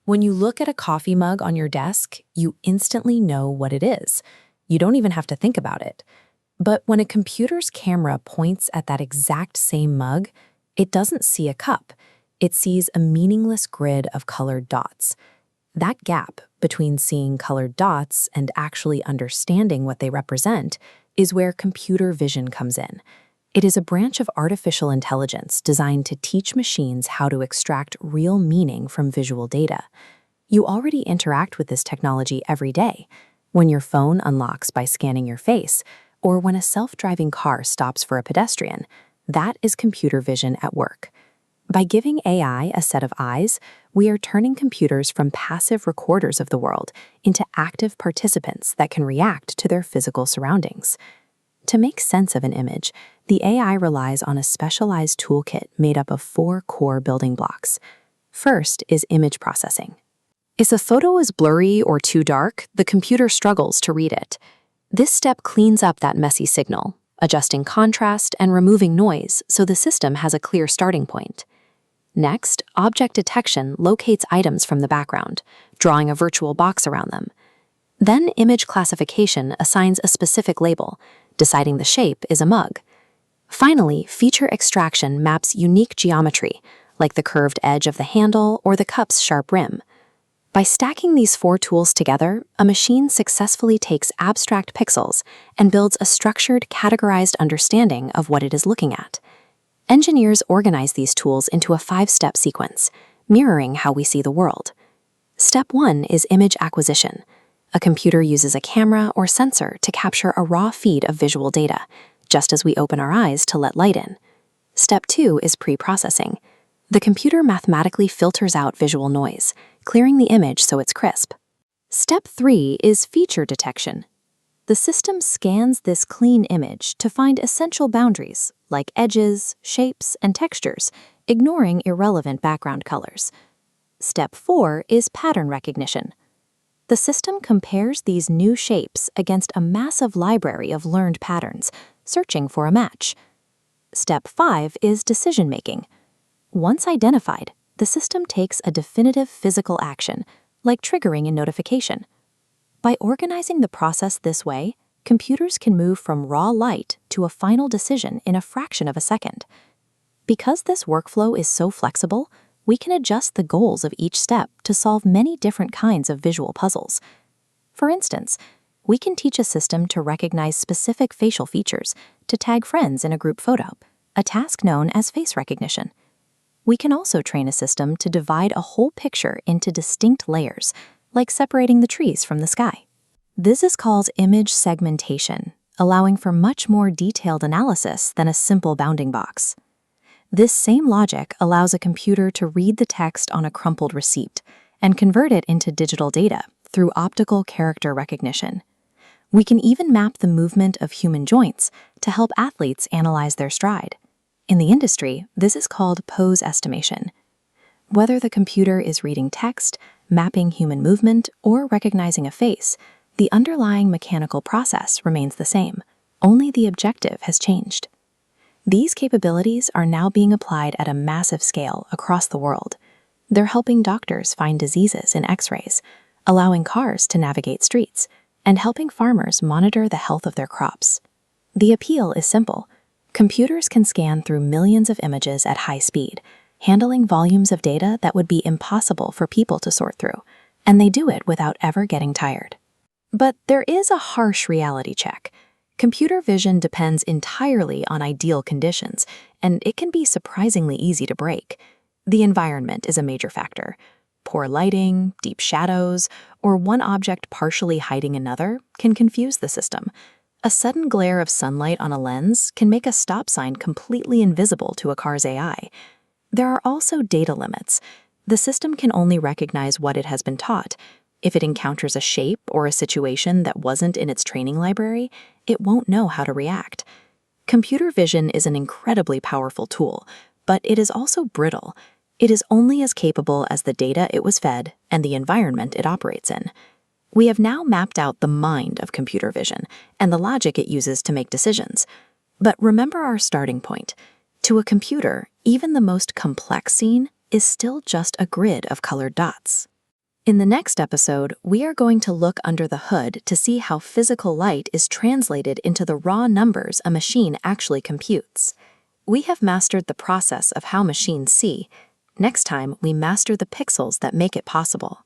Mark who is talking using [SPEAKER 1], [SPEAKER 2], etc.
[SPEAKER 1] When you look at a coffee mug on your desk, you instantly know what it is. You don't even have to think about it. But when a computer's camera points at that exact same mug, it doesn't see a cup. It sees a meaningless grid of colored dots. That gap between seeing colored dots and actually understanding what they represent is where computer vision comes in. It is a branch of artificial intelligence designed to teach machines how to extract real meaning from visual data. You already interact with this technology every day, when your phone unlocks by scanning your face, or when a self-driving car stops for a pedestrian. That is computer vision at work. By giving AI a set of eyes, we are turning computers from passive recorders of the world into active participants that can react to their physical surroundings. To make sense of an image, the AI relies on a specialized toolkit made up of 4 core building blocks. First is image processing. If a photo is blurry or too dark, the computer struggles to read it. This step cleans up that messy signal, adjusting contrast and removing noise so the system has a clear starting point. Next, object detection locates items from the background, drawing a virtual box around them. Then image classification assigns a specific label, deciding the shape is a mug. Finally, feature extraction maps unique geometry, like the curved edge of the handle or the cup's sharp rim. By stacking these 4 tools together, a machine successfully takes abstract pixels and builds a structured, categorized understanding of what it is looking at. Engineers organize these tools into a 5-step sequence, mirroring how we see the world. Step 1 is image acquisition. A computer uses a camera or sensor to capture a raw feed of visual data, just as we open our eyes to let light in. Step 2 is pre-processing. The computer mathematically filters out visual noise, clearing the image so it's crisp. Step 3 is feature detection. The system scans this clean image to find essential boundaries, like edges, shapes, and textures, ignoring irrelevant background colors. Step 4 is pattern recognition. The system compares these new shapes against a massive library of learned patterns, searching for a match. Step 5 is decision-making. Once identified, the system takes a definitive physical action, like triggering a notification. By organizing the process this way, computers can move from raw light to a final decision in a fraction of a second. Because this workflow is so flexible, we can adjust the goals of each step to solve many different kinds of visual puzzles. For instance, we can teach a system to recognize specific facial features, to tag friends in a group photo, a task known as face recognition. We can also train a system to divide a whole picture into distinct layers, like separating the trees from the sky. This is called image segmentation, allowing for much more detailed analysis than a simple bounding box. This same logic allows a computer to read the text on a crumpled receipt and convert it into digital data through optical character recognition. We can even map the movement of human joints to help athletes analyze their stride. In the industry, this is called pose estimation. Whether the computer is reading text, mapping human movement, or recognizing a face, the underlying mechanical process remains the same, only the objective has changed. These capabilities are now being applied at a massive scale across the world. They're helping doctors find diseases in X-rays, allowing cars to navigate streets, and helping farmers monitor the health of their crops. The appeal is simple. Computers can scan through millions of images at high speed, handling volumes of data that would be impossible for people to sort through, and they do it without ever getting tired. But there is a harsh reality check. Computer vision depends entirely on ideal conditions, and it can be surprisingly easy to break. The environment is a major factor. Poor lighting, deep shadows, or one object partially hiding another can confuse the system. A sudden glare of sunlight on a lens can make a stop sign completely invisible to a car's AI. There are also data limits. The system can only recognize what it has been taught. If it encounters a shape or a situation that wasn't in its training library, it won't know how to react. Computer vision is an incredibly powerful tool, but it is also brittle. It is only as capable as the data it was fed and the environment it operates in. We have now mapped out the mind of computer vision and the logic it uses to make decisions. But remember our starting point. To a computer, even the most complex scene is still just a grid of colored dots. In the next episode, we are going to look under the hood to see how physical light is translated into the raw numbers a machine actually computes. We have mastered the process of how machines see. Next time, we master the pixels that make it possible.